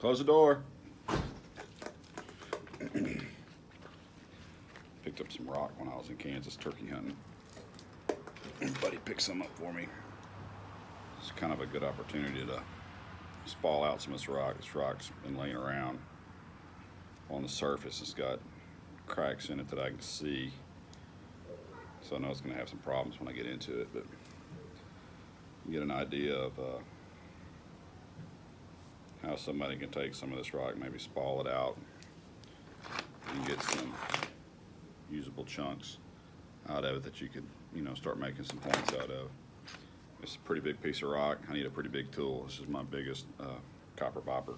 Close the door. Picked up some rock when I was in Kansas turkey hunting. Buddy picked some up for me. It's kind of a good opportunity to spall out some of this rock. This rock's been laying around on the surface. It's got cracks in it that I can see, so I know it's going to have some problems when I get into it, but you get an idea of how somebody can take some of this rock, maybe spall it out and get some usable chunks out of it that you could, start making some points out of. It's a pretty big piece of rock. I need a pretty big tool. This is my biggest copper bopper.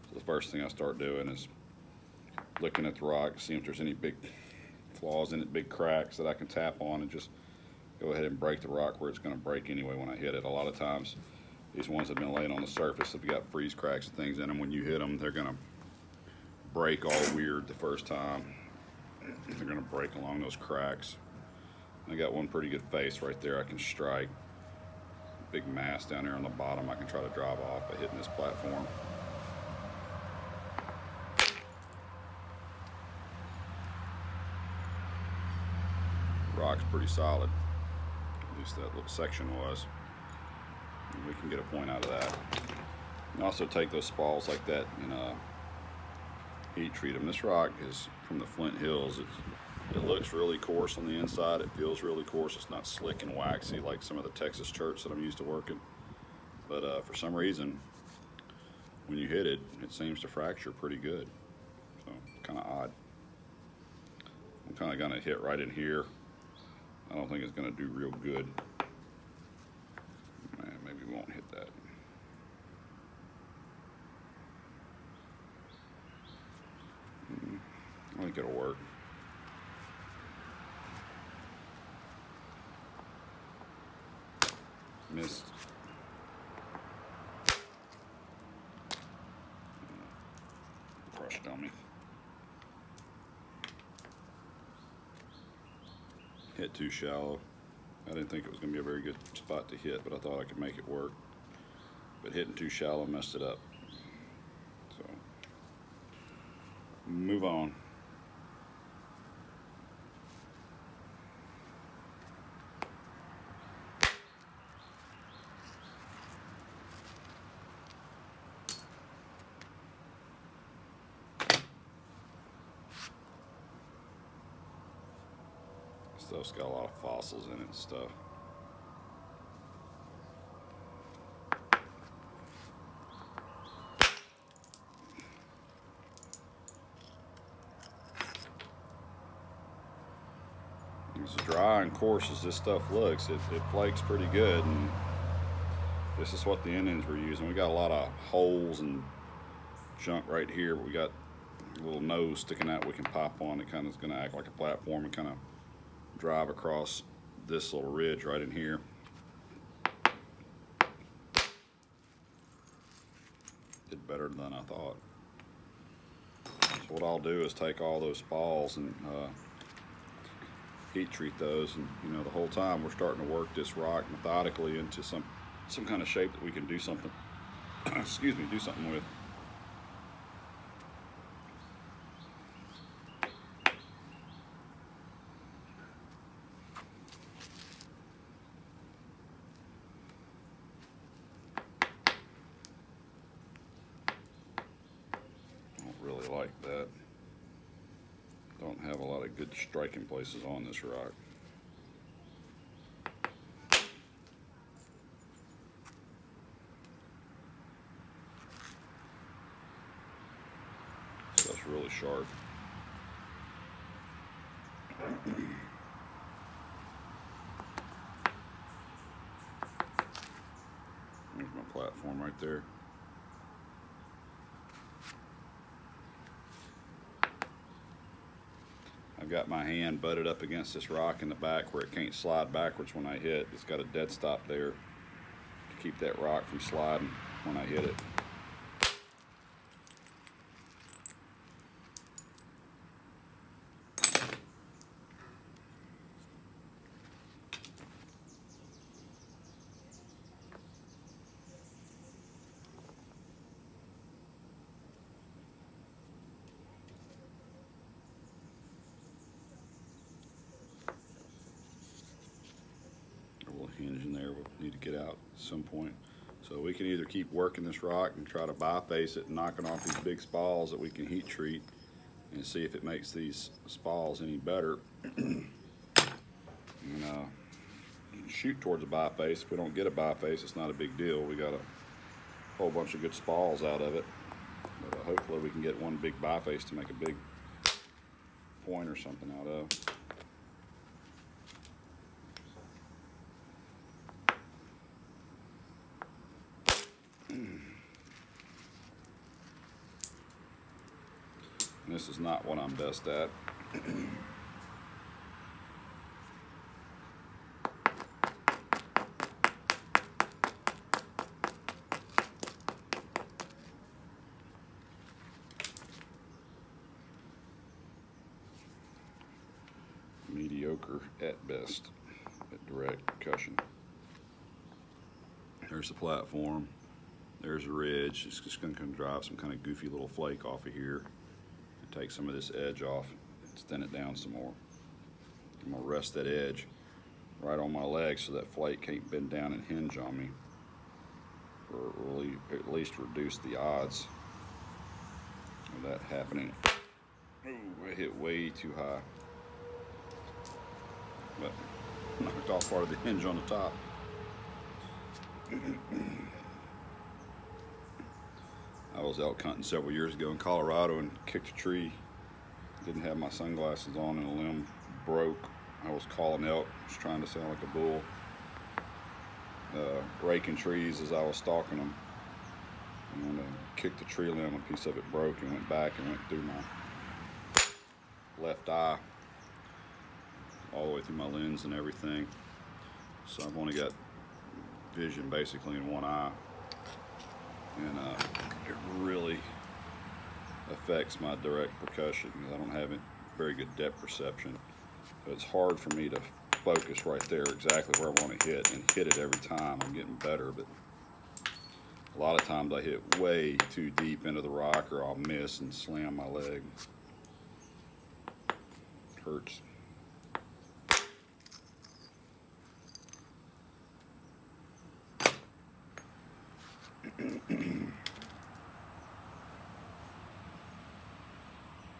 So the first thing I start doing is looking at the rock, seeing if there's any big flaws in it, big cracks that I can tap on, and just go ahead and break the rock where it's going to break anyway when I hit it. A lot of times these ones that have been laying on the surface have got freeze cracks and things in them. When you hit them, they're going to break all weird the first time. They're going to break along those cracks. I got one pretty good face right there I can strike. Big mass down there on the bottom I can try to drive off by hitting this platform. Rock's pretty solid, at least that little section was. And we can get a point out of that. And also take those spalls like that and heat treat them. This rock is from the Flint Hills. It looks really coarse on the inside. It feels really coarse. It's not slick and waxy like some of the Texas church that I'm used to working. But for some reason, when you hit it, it seems to fracture pretty good. So, kind of odd. I'm kind of going to hit right in here. I don't think it's going to do real good. Maybe we won't hit that. I think it'll work. Missed. Crushed on me. Hit too shallow. I didn't think it was going to be a very good spot to hit, but I thought I could make it work. But hitting too shallow messed it up. So, move on. Stuff's got a lot of fossils in it and stuff. As dry and coarse as this stuff looks, it flakes pretty good, and this is what the Indians were using. We got a lot of holes and junk right here, but we got a little nose sticking out we can pop on. It kind of is going to act like a platform and kind of drive across this little ridge right in here. Did better than I thought. So what I'll do is take all those spalls and heat treat those, and the whole time we're starting to work this rock methodically into some kind of shape that we can do something excuse me, do something with. Really like that. Don't have a lot of good striking places on this rock. So that's really sharp. There's my platform right there. I've got my hand butted up against this rock in the back where it can't slide backwards when I hit. It's got a dead stop there to keep that rock from sliding when I hit it. need to get out at some point. So we can either keep working this rock and try to biface it and knocking off these big spalls that we can heat treat and see if it makes these spalls any better. And shoot towards a biface. If we don't get a biface, it's not a big deal. We got a whole bunch of good spalls out of it. But hopefully we can get one big biface to make a big point or something out of. And this is not what I'm best at. Mediocre at best at direct percussion. There's the platform. There's a ridge. It's just going to drive some kind of goofy little flake off of here and take some of this edge off and thin it down some more. I'm going to rest that edge right on my leg so that flake can't bend down and hinge on me, or really at least reduce the odds of that happening. Ooh, I hit way too high, but knocked off part of the hinge on the top. I was elk hunting several years ago in Colorado and kicked a tree. Didn't have my sunglasses on and a limb broke. I was calling elk, was trying to sound like a bull, raking trees as I was stalking them. And when I kicked the tree limb, a piece of it broke and went back and went through my left eye, all the way through my lens and everything. So I've only got vision basically in one eye, and it really affects my direct percussion because I don't have very good depth perception. So it's hard for me to focus right there exactly where I want to hit and hit it every time. I'm getting better, but a lot of times I hit way too deep into the rock, or I'll miss and slam my leg. Hurts.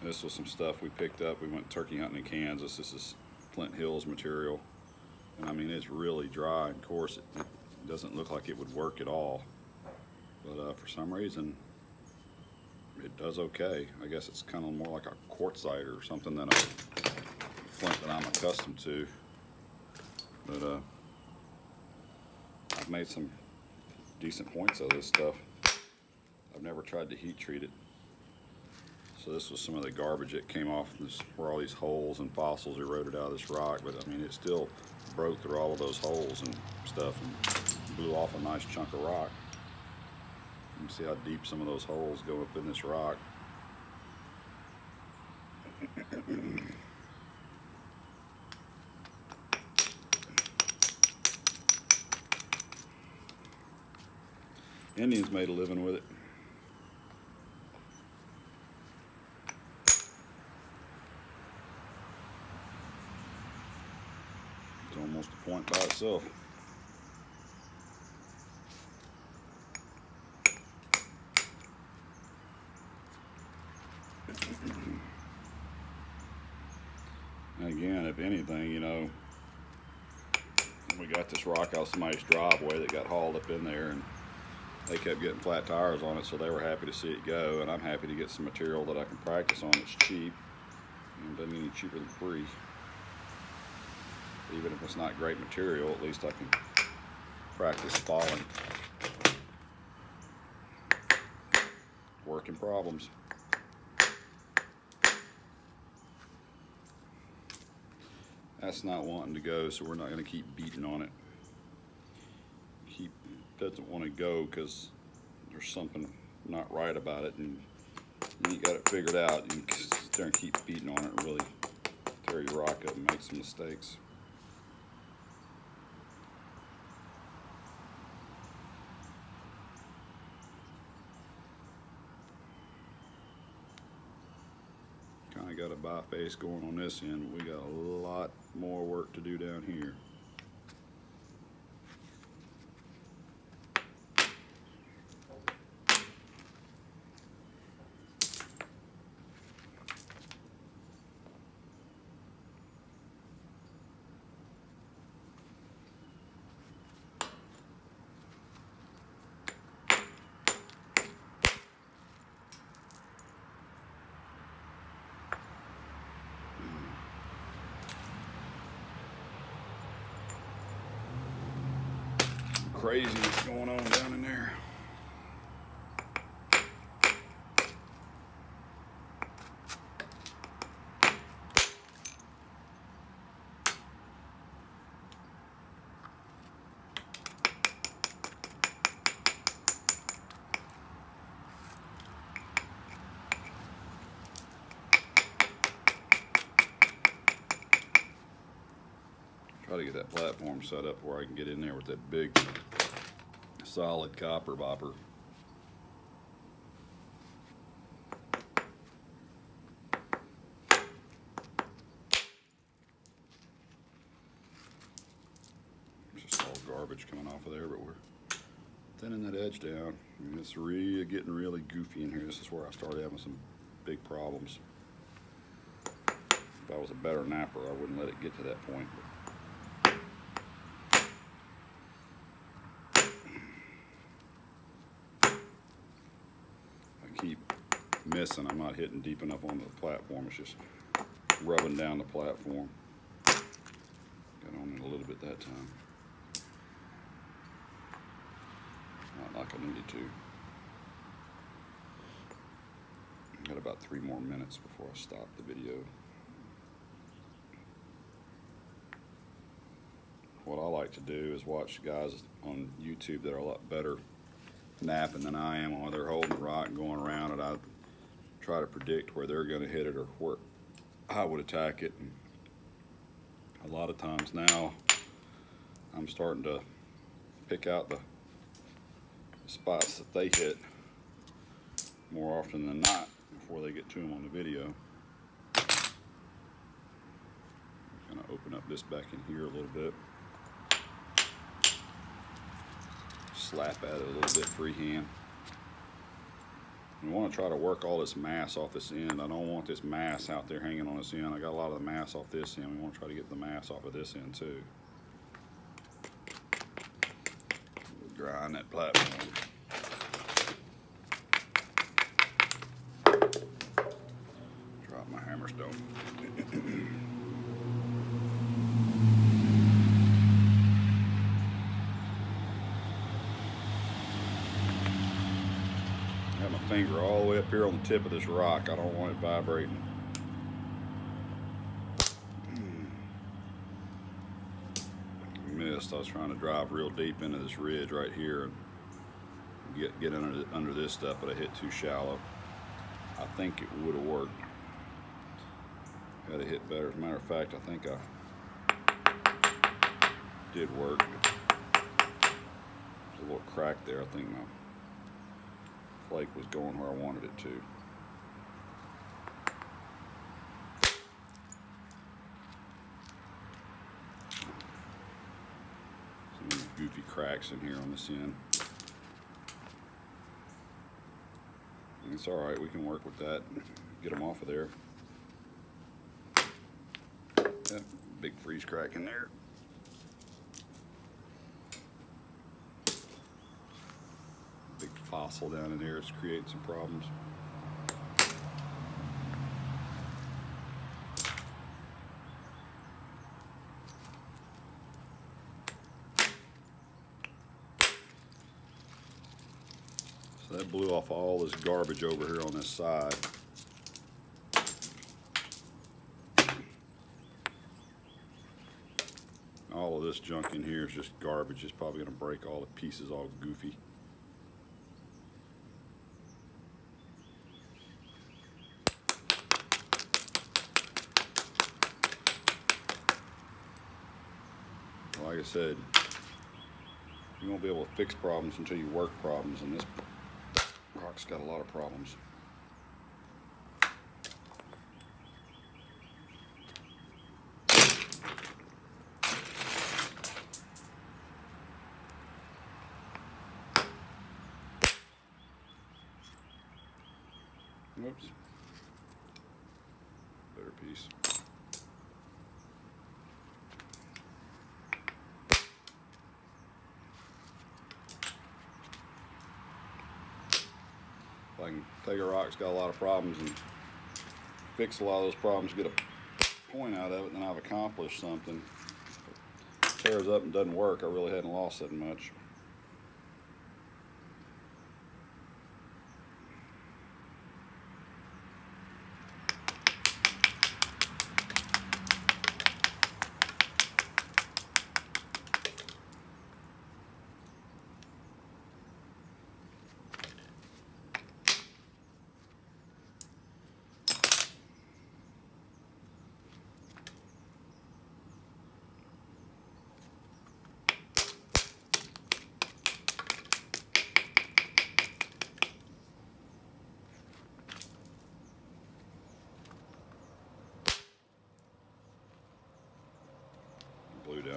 This was some stuff we picked up. We went turkey hunting in Kansas. This is Flint Hills material. And I mean, it's really dry and coarse. It doesn't look like it would work at all. But for some reason, it does okay. I guess it's kind of more like a quartzite or something than a flint that I'm accustomed to. But I've made some decent points out of this stuff. I've never tried to heat treat it. So this was some of the garbage that came off this, where all these holes and fossils eroded out of this rock, but I mean it still broke through all of those holes and stuff and blew off a nice chunk of rock. You can see how deep some of those holes go up in this rock. Indians made a living with it. It's almost a point by itself. Again, if anything, you know, we got this rock out of somebody's driveway that got hauled up in there, and they kept getting flat tires on it, so they were happy to see it go, and I'm happy to get some material that I can practice on that's cheap, and doesn't get any cheaper than free. Even if it's not great material, at least I can practice spalling. Working problems. That's not wanting to go, so we're not going to keep beating on it. Doesn't want to go because there's something not right about it, and you got it figured out. You can sit there and keep beating on it and really tear your rock up and make some mistakes. Kind of got a biface going on this end, but we got a lot more work to do down here. craziness going on down in there. Try to get that platform set up where I can get in there with that big solid copper bopper. Just all garbage coming off of there, but we're thinning that edge down. And it's really getting really goofy in here. This is where I started having some big problems. If I was a better napper, I wouldn't let it get to that point. Keep missing. I'm not hitting deep enough onto the platform. It's just rubbing down the platform. Got on it a little bit that time. Not like I needed to. Got about 3 more minutes before I stop the video. What I like to do is watch guys on YouTube that are a lot better napping than I am, while they're holding the rock and going around it. I try to predict where they're going to hit it or where I would attack it. And a lot of times now I'm starting to pick out the spots that they hit more often than not before they get to them on the video. I'm going to open up this back in here a little bit. Slap at it a little bit freehand. We want to try to work all this mass off this end. I don't want this mass out there hanging on this end. I got a lot of the mass off this end. We want to try to get the mass off of this end too. Grind that platform. Drop my hammerstone. Finger all the way up here on the tip of this rock. I don't want it vibrating. Missed. I was trying to drive real deep into this ridge right here and get under this stuff, but I hit too shallow. I think it would have worked. Had to hit better. As a matter of fact, I think I did work. There's a little crack there. I think my flake was going where I wanted it to. Some goofy cracks in here on this end. It's all right, we can work with that. Get them off of there. That big freeze crack in there. Big fossil down in there. It's creating some problems. So that blew off all this garbage over here on this side. All of this junk in here is just garbage. It's probably going to break all the pieces all goofy. Like I said, you won't be able to fix problems until you work problems, and this rock's got a lot of problems. Whoops. Better piece. If I can take a rock that's got a lot of problems and fix a lot of those problems, get a point out of it, then I've accomplished something. If it tears up and doesn't work, I really hadn't lost that much.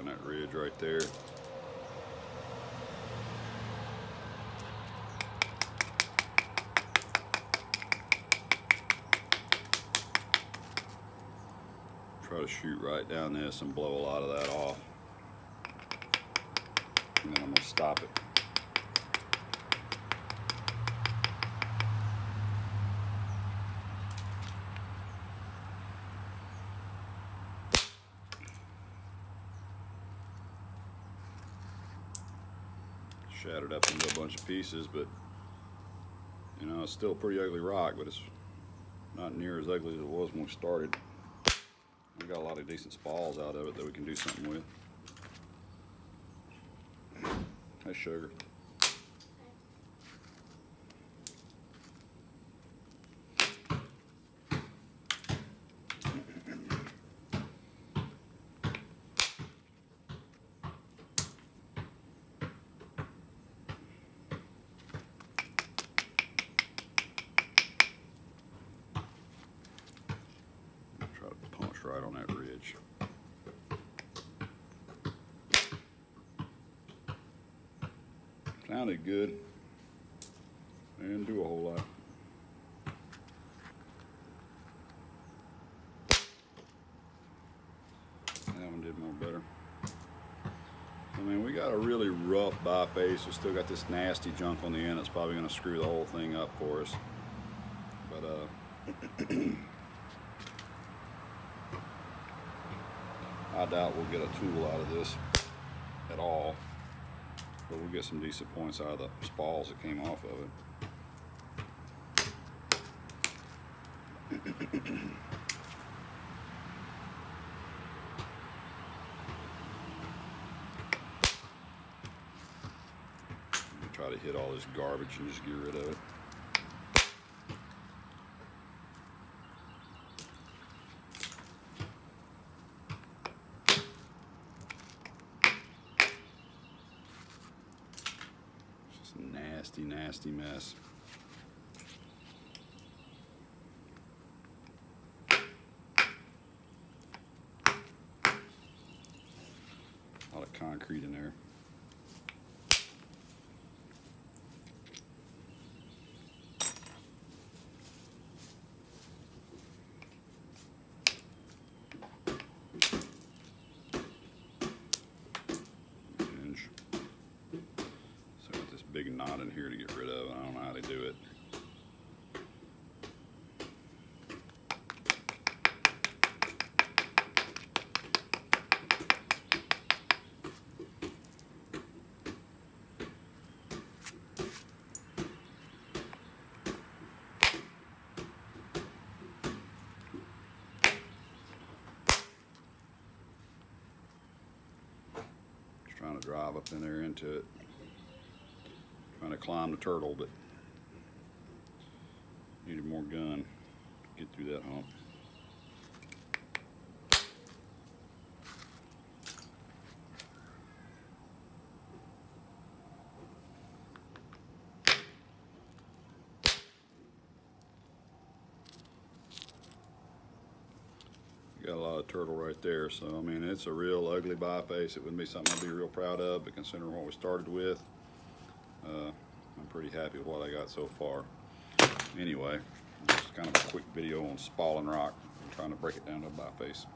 down that ridge right there. Try to shoot right down this and blow a lot of that off. And then I'm going to stop it. Shattered up into a bunch of pieces, but you know, it's still a pretty ugly rock, but it's not near as ugly as it was when we started. We got a lot of decent spalls out of it that we can do something with. Hey, sugar. Try to punch right on that ridge. Sounded good. Didn't do a whole lot. That one did more better. I mean, we got a really rough biface. We still got this nasty junk on the end that's probably going to screw the whole thing up for us. But I doubt we'll get a tool out of this at all. But we'll get some decent points out of the spalls that came off of it. Try to hit all this garbage and just get rid of it. It's just a nasty, nasty mess. A lot of concrete in there. Big knot in here to get rid of. I don't know how to do it. Just trying to drive up in there into it. Trying to climb the turtle, but needed more gun to get through that hump. Got a lot of turtle right there, so I mean, it's a real ugly biface. It wouldn't be something I'd be real proud of, but considering what we started with, I'm pretty happy with what I got so far. Anyway, just kind of a quick video on Spalling rock. I'm trying to break it down to a biface.